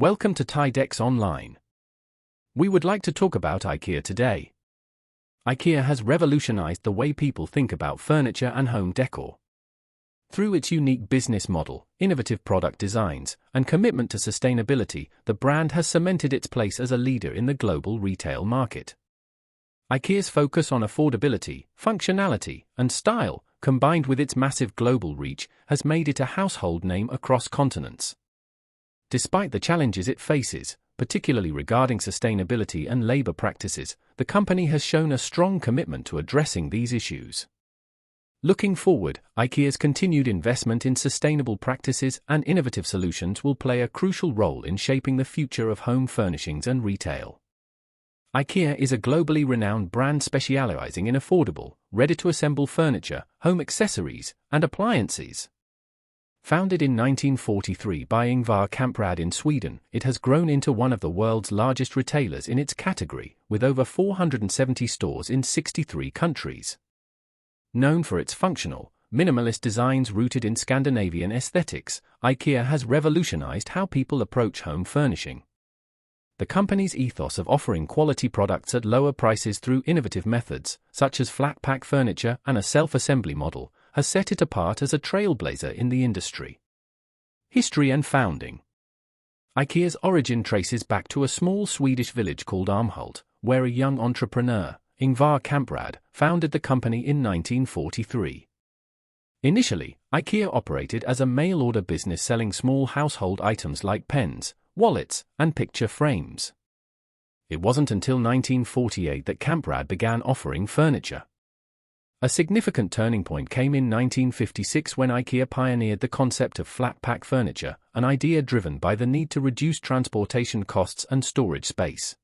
Welcome to Tidex Online. We would like to talk about IKEA today. IKEA has revolutionized the way people think about furniture and home decor. Through its unique business model, innovative product designs, and commitment to sustainability, the brand has cemented its place as a leader in the global retail market. IKEA's focus on affordability, functionality, and style, combined with its massive global reach, has made it a household name across continents. Despite the challenges it faces, particularly regarding sustainability and labor practices, the company has shown a strong commitment to addressing these issues. Looking forward, IKEA's continued investment in sustainable practices and innovative solutions will play a crucial role in shaping the future of home furnishings and retail. IKEA is a globally renowned brand specializing in affordable, ready-to-assemble furniture, home accessories, and appliances. Founded in 1943 by Ingvar Kamprad in Sweden, it has grown into one of the world's largest retailers in its category, with over 470 stores in 63 countries. Known for its functional, minimalist designs rooted in Scandinavian aesthetics, IKEA has revolutionized how people approach home furnishing. The company's ethos of offering quality products at lower prices through innovative methods, such as flat pack furniture and a self-assembly model, has set it apart as a trailblazer in the industry. History and founding. IKEA's origin traces back to a small Swedish village called Älmhult, where a young entrepreneur, Ingvar Kamprad, founded the company in 1943. Initially, IKEA operated as a mail-order business selling small household items like pens, wallets, and picture frames. It wasn't until 1948 that Kamprad began offering furniture. A significant turning point came in 1956 when IKEA pioneered the concept of flat-pack furniture, an idea driven by the need to reduce transportation costs and storage space.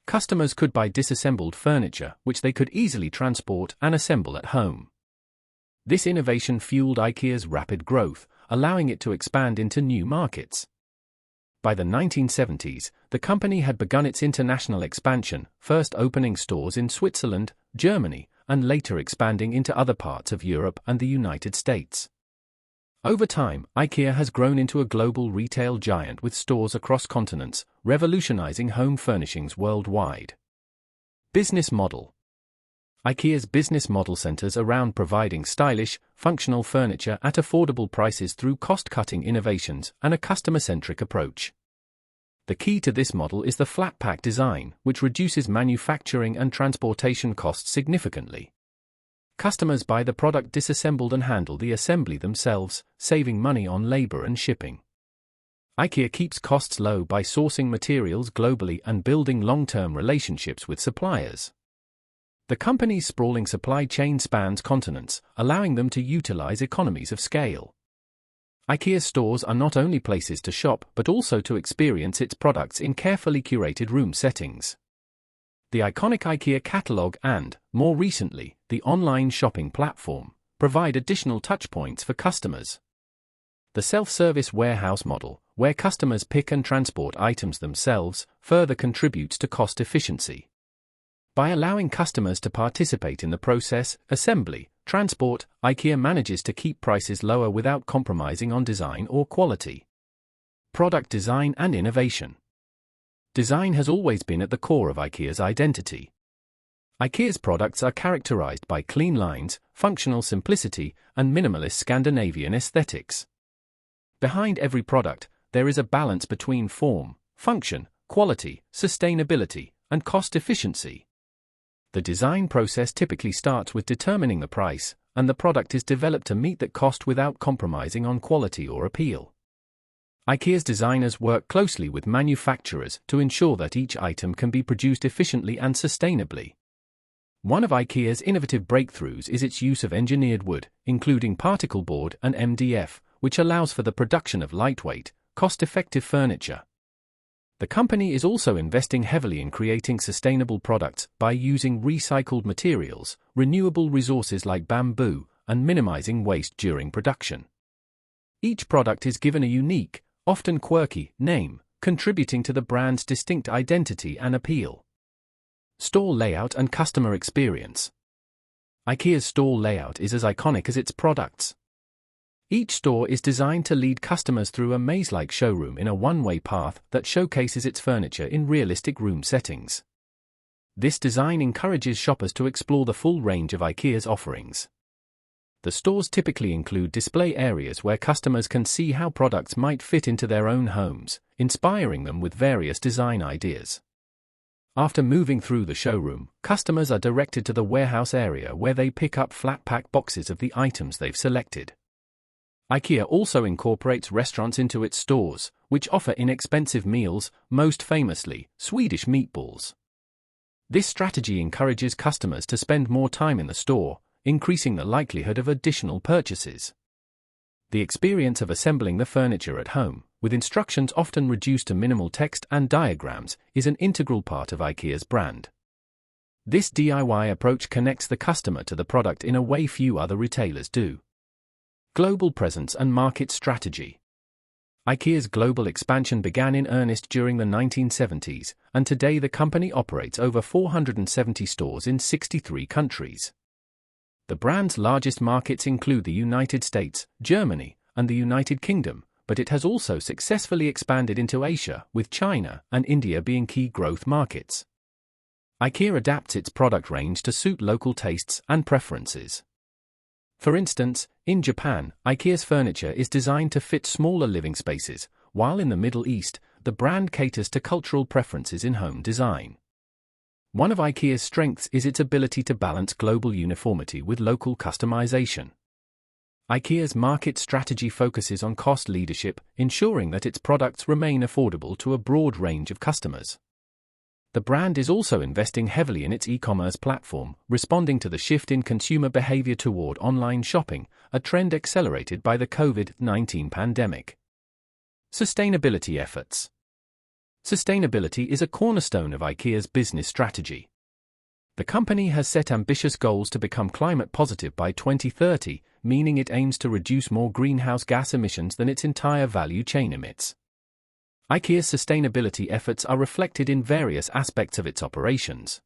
Customers could buy disassembled furniture, which they could easily transport and assemble at home. This innovation fueled IKEA's rapid growth, allowing it to expand into new markets. By the 1970s, the company had begun its international expansion, first opening stores in Switzerland, Germany, and later expanding into other parts of Europe and the United States. Over time, IKEA has grown into a global retail giant with stores across continents, revolutionizing home furnishings worldwide. Business model. IKEA's business model centers around providing stylish, functional furniture at affordable prices through cost-cutting innovations and a customer-centric approach. The key to this model is the flat-pack design, which reduces manufacturing and transportation costs significantly. Customers buy the product disassembled and handle the assembly themselves, saving money on labor and shipping. IKEA keeps costs low by sourcing materials globally and building long-term relationships with suppliers. The company's sprawling supply chain spans continents, allowing them to utilize economies of scale. IKEA stores are not only places to shop but also to experience its products in carefully curated room settings. The iconic IKEA catalog and, more recently, the online shopping platform, provide additional touchpoints for customers. The self-service warehouse model, where customers pick and transport items themselves, further contributes to cost efficiency. By allowing customers to participate in the process, assembly, transport, IKEA manages to keep prices lower without compromising on design or quality. Product design and innovation. Design has always been at the core of IKEA's identity. IKEA's products are characterized by clean lines, functional simplicity, and minimalist Scandinavian aesthetics. Behind every product, there is a balance between form, function, quality, sustainability, and cost efficiency. The design process typically starts with determining the price, and the product is developed to meet that cost without compromising on quality or appeal. IKEA's designers work closely with manufacturers to ensure that each item can be produced efficiently and sustainably. One of IKEA's innovative breakthroughs is its use of engineered wood, including particle board and MDF, which allows for the production of lightweight, cost-effective furniture. The company is also investing heavily in creating sustainable products by using recycled materials, renewable resources like bamboo, and minimizing waste during production. Each product is given a unique, often quirky, name, contributing to the brand's distinct identity and appeal. Store layout and customer experience. IKEA's store layout is as iconic as its products. Each store is designed to lead customers through a maze-like showroom in a one-way path that showcases its furniture in realistic room settings. This design encourages shoppers to explore the full range of IKEA's offerings. The stores typically include display areas where customers can see how products might fit into their own homes, inspiring them with various design ideas. After moving through the showroom, customers are directed to the warehouse area where they pick up flat-pack boxes of the items they've selected. IKEA also incorporates restaurants into its stores, which offer inexpensive meals, most famously, Swedish meatballs. This strategy encourages customers to spend more time in the store, increasing the likelihood of additional purchases. The experience of assembling the furniture at home, with instructions often reduced to minimal text and diagrams, is an integral part of IKEA's brand. This DIY approach connects the customer to the product in a way few other retailers do. Global presence and market strategy. IKEA's global expansion began in earnest during the 1970s, and today the company operates over 470 stores in 63 countries. The brand's largest markets include the United States, Germany, and the United Kingdom, but it has also successfully expanded into Asia, with China and India being key growth markets. IKEA adapts its product range to suit local tastes and preferences. For instance, in Japan, IKEA's furniture is designed to fit smaller living spaces, while in the Middle East, the brand caters to cultural preferences in home design. One of IKEA's strengths is its ability to balance global uniformity with local customization. IKEA's market strategy focuses on cost leadership, ensuring that its products remain affordable to a broad range of customers. The brand is also investing heavily in its e-commerce platform, responding to the shift in consumer behavior toward online shopping, a trend accelerated by the COVID-19 pandemic. Sustainability efforts. Sustainability is a cornerstone of IKEA's business strategy. The company has set ambitious goals to become climate positive by 2030, meaning it aims to reduce more greenhouse gas emissions than its entire value chain emits. IKEA's sustainability efforts are reflected in various aspects of its operations.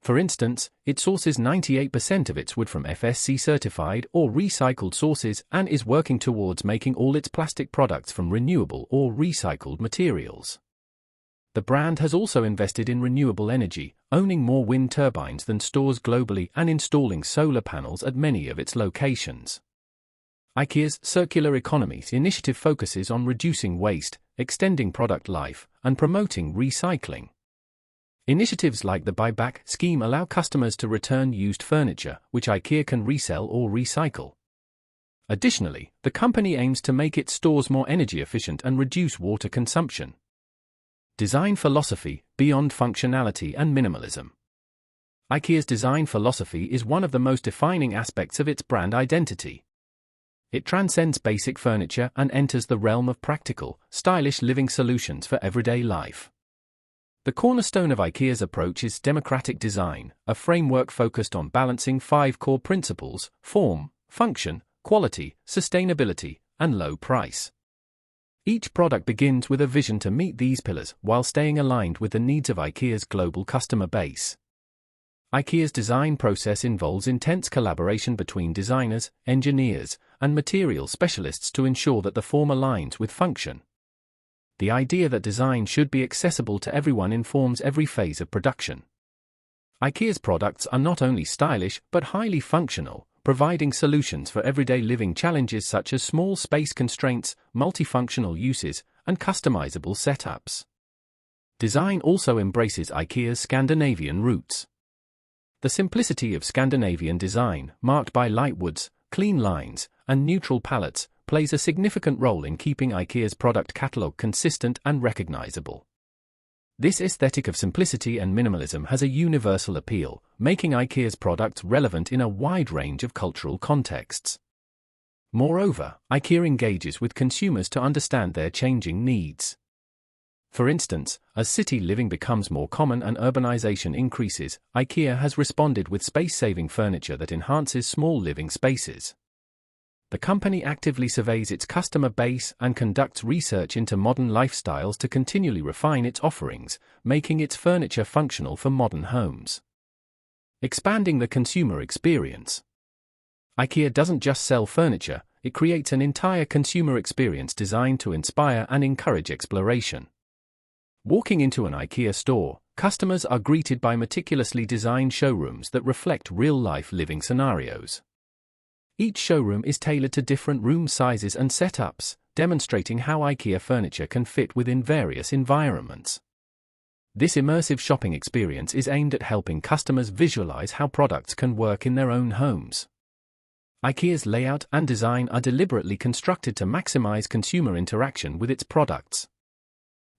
For instance, it sources 98% of its wood from FSC-certified or recycled sources and is working towards making all its plastic products from renewable or recycled materials. The brand has also invested in renewable energy, owning more wind turbines than stores globally and installing solar panels at many of its locations. IKEA's Circular Economy initiative focuses on reducing waste, extending product life, and promoting recycling. Initiatives like the buyback scheme allow customers to return used furniture, which IKEA can resell or recycle. Additionally, the company aims to make its stores more energy efficient and reduce water consumption. Design philosophy, beyond functionality and minimalism. IKEA's design philosophy is one of the most defining aspects of its brand identity. It transcends basic furniture and enters the realm of practical, stylish living solutions for everyday life. The cornerstone of IKEA's approach is democratic design, a framework focused on balancing 5 core principles: form, function, quality, sustainability, and low price. Each product begins with a vision to meet these pillars while staying aligned with the needs of IKEA's global customer base. IKEA's design process involves intense collaboration between designers, engineers, and material specialists to ensure that the form aligns with function. The idea that design should be accessible to everyone informs every phase of production. IKEA's products are not only stylish but highly functional, providing solutions for everyday living challenges such as small space constraints, multifunctional uses, and customizable setups. Design also embraces IKEA's Scandinavian roots. The simplicity of Scandinavian design, marked by light woods, clean lines, and neutral palettes, plays a significant role in keeping IKEA's product catalogue consistent and recognizable. This aesthetic of simplicity and minimalism has a universal appeal, making IKEA's products relevant in a wide range of cultural contexts. Moreover, IKEA engages with consumers to understand their changing needs. For instance, as city living becomes more common and urbanization increases, IKEA has responded with space-saving furniture that enhances small living spaces. The company actively surveys its customer base and conducts research into modern lifestyles to continually refine its offerings, making its furniture functional for modern homes. Expanding the consumer experience. IKEA doesn't just sell furniture, it creates an entire consumer experience designed to inspire and encourage exploration. Walking into an IKEA store, customers are greeted by meticulously designed showrooms that reflect real-life living scenarios. Each showroom is tailored to different room sizes and setups, demonstrating how IKEA furniture can fit within various environments. This immersive shopping experience is aimed at helping customers visualize how products can work in their own homes. IKEA's layout and design are deliberately constructed to maximize consumer interaction with its products.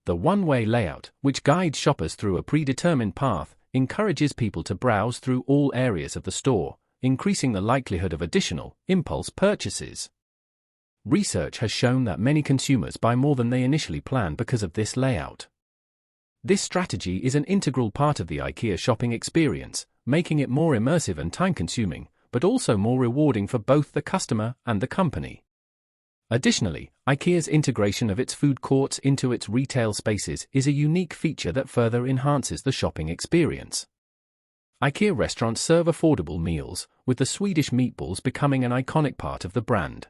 The one-way layout, which guides shoppers through a predetermined path, encourages people to browse through all areas of the store, increasing the likelihood of additional, impulse purchases. Research has shown that many consumers buy more than they initially planned because of this layout. This strategy is an integral part of the IKEA shopping experience, making it more immersive and time-consuming, but also more rewarding for both the customer and the company. Additionally, IKEA's integration of its food courts into its retail spaces is a unique feature that further enhances the shopping experience. IKEA restaurants serve affordable meals, with the Swedish meatballs becoming an iconic part of the brand.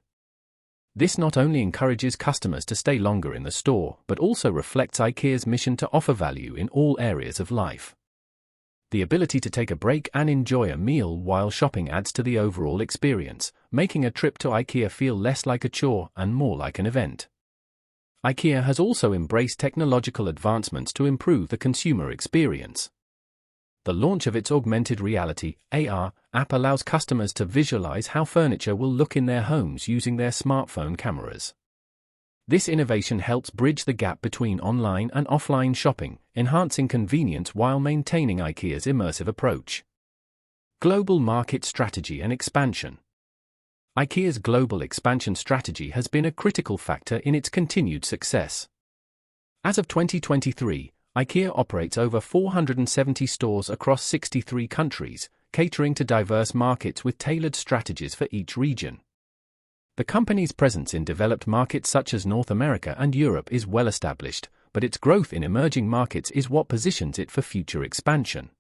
This not only encourages customers to stay longer in the store, but also reflects IKEA's mission to offer value in all areas of life. The ability to take a break and enjoy a meal while shopping adds to the overall experience, making a trip to IKEA feel less like a chore and more like an event. IKEA has also embraced technological advancements to improve the consumer experience. The launch of its augmented reality (AR) app allows customers to visualize how furniture will look in their homes using their smartphone cameras. This innovation helps bridge the gap between online and offline shopping, enhancing convenience while maintaining IKEA's immersive approach. Global market strategy and expansion. IKEA's global expansion strategy has been a critical factor in its continued success. As of 2023, IKEA operates over 470 stores across 63 countries, catering to diverse markets with tailored strategies for each region. The company's presence in developed markets such as North America and Europe is well established, but its growth in emerging markets is what positions it for future expansion.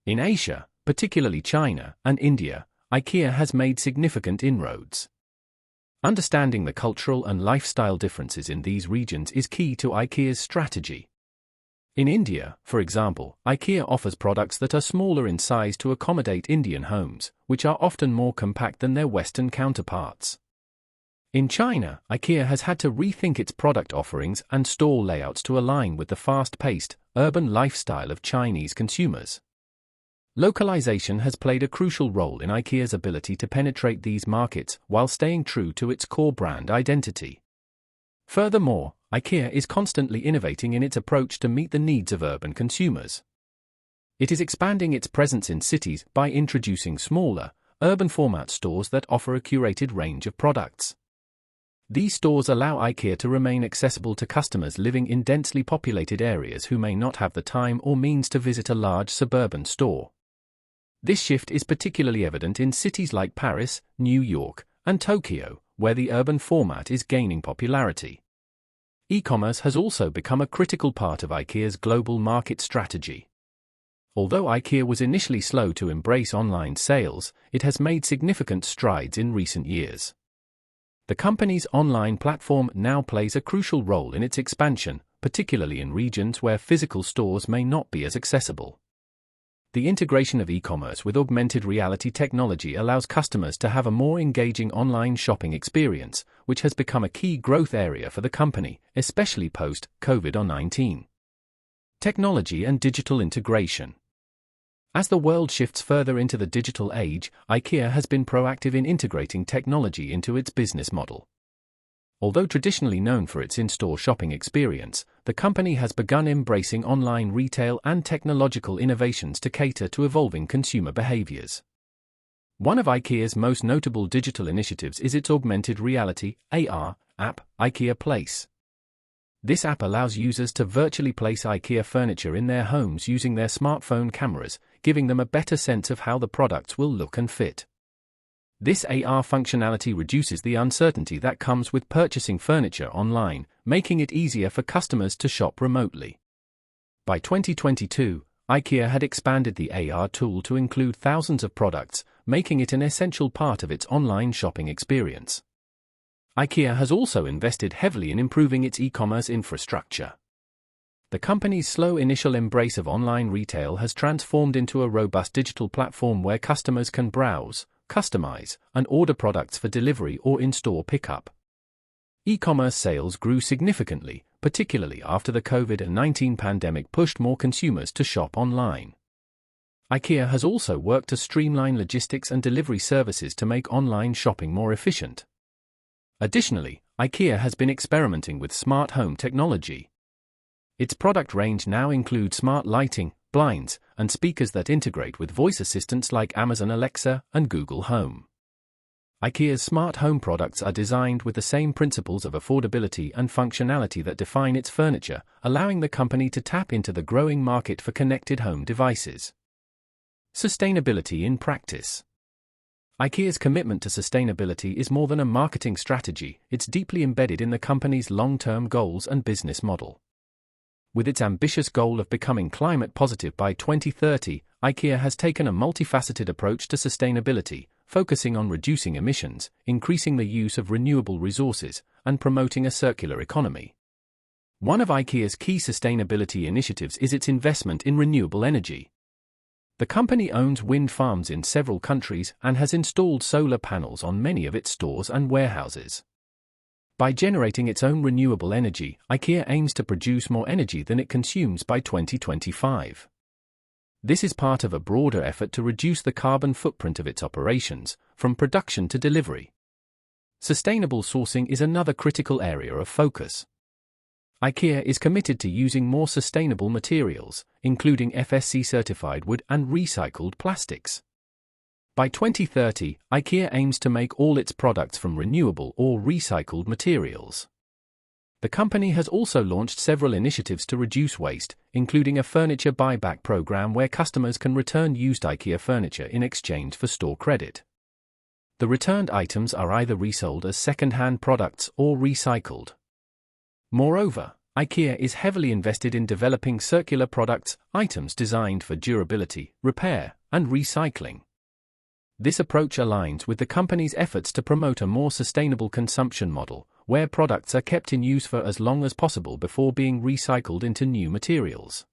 In Asia, particularly China and India, IKEA has made significant inroads. Understanding the cultural and lifestyle differences in these regions is key to IKEA's strategy. In India, for example, IKEA offers products that are smaller in size to accommodate Indian homes, which are often more compact than their Western counterparts. In China, IKEA has had to rethink its product offerings and store layouts to align with the fast-paced, urban lifestyle of Chinese consumers. Localization has played a crucial role in IKEA's ability to penetrate these markets while staying true to its core brand identity. Furthermore, IKEA is constantly innovating in its approach to meet the needs of urban consumers. It is expanding its presence in cities by introducing smaller, urban-format stores that offer a curated range of products. These stores allow IKEA to remain accessible to customers living in densely populated areas who may not have the time or means to visit a large suburban store. This shift is particularly evident in cities like Paris, New York, and Tokyo, where the urban format is gaining popularity. E-commerce has also become a critical part of IKEA's global market strategy. Although IKEA was initially slow to embrace online sales, it has made significant strides in recent years. The company's online platform now plays a crucial role in its expansion, particularly in regions where physical stores may not be as accessible. The integration of e-commerce with augmented reality technology allows customers to have a more engaging online shopping experience, which has become a key growth area for the company, especially post-COVID-19. Technology and digital integration. As the world shifts further into the digital age, IKEA has been proactive in integrating technology into its business model. Although traditionally known for its in-store shopping experience, the company has begun embracing online retail and technological innovations to cater to evolving consumer behaviors. One of IKEA's most notable digital initiatives is its augmented reality (AR) app, IKEA Place. This app allows users to virtually place IKEA furniture in their homes using their smartphone cameras, giving them a better sense of how the products will look and fit. This AR functionality reduces the uncertainty that comes with purchasing furniture online, making it easier for customers to shop remotely. By 2022, IKEA had expanded the AR tool to include thousands of products, making it an essential part of its online shopping experience. IKEA has also invested heavily in improving its e-commerce infrastructure. The company's slow initial embrace of online retail has transformed into a robust digital platform where customers can browse, customize, and order products for delivery or in-store pickup. E-commerce sales grew significantly, particularly after the COVID-19 pandemic pushed more consumers to shop online. IKEA has also worked to streamline logistics and delivery services to make online shopping more efficient. Additionally, IKEA has been experimenting with smart home technology. Its product range now includes smart lighting, blinds, and speakers that integrate with voice assistants like Amazon Alexa and Google Home. IKEA's smart home products are designed with the same principles of affordability and functionality that define its furniture, allowing the company to tap into the growing market for connected home devices. Sustainability in practice. IKEA's commitment to sustainability is more than a marketing strategy, it's deeply embedded in the company's long-term goals and business model. With its ambitious goal of becoming climate positive by 2030, IKEA has taken a multifaceted approach to sustainability, focusing on reducing emissions, increasing the use of renewable resources, and promoting a circular economy. One of IKEA's key sustainability initiatives is its investment in renewable energy. The company owns wind farms in several countries and has installed solar panels on many of its stores and warehouses. By generating its own renewable energy, IKEA aims to produce more energy than it consumes by 2025. This is part of a broader effort to reduce the carbon footprint of its operations, from production to delivery. Sustainable sourcing is another critical area of focus. IKEA is committed to using more sustainable materials, including FSC-certified wood and recycled plastics. By 2030, IKEA aims to make all its products from renewable or recycled materials. The company has also launched several initiatives to reduce waste, including a furniture buyback program where customers can return used IKEA furniture in exchange for store credit. The returned items are either resold as second-hand products or recycled. Moreover, IKEA is heavily invested in developing circular products, items designed for durability, repair, and recycling. This approach aligns with the company's efforts to promote a more sustainable consumption model, where products are kept in use for as long as possible before being recycled into new materials.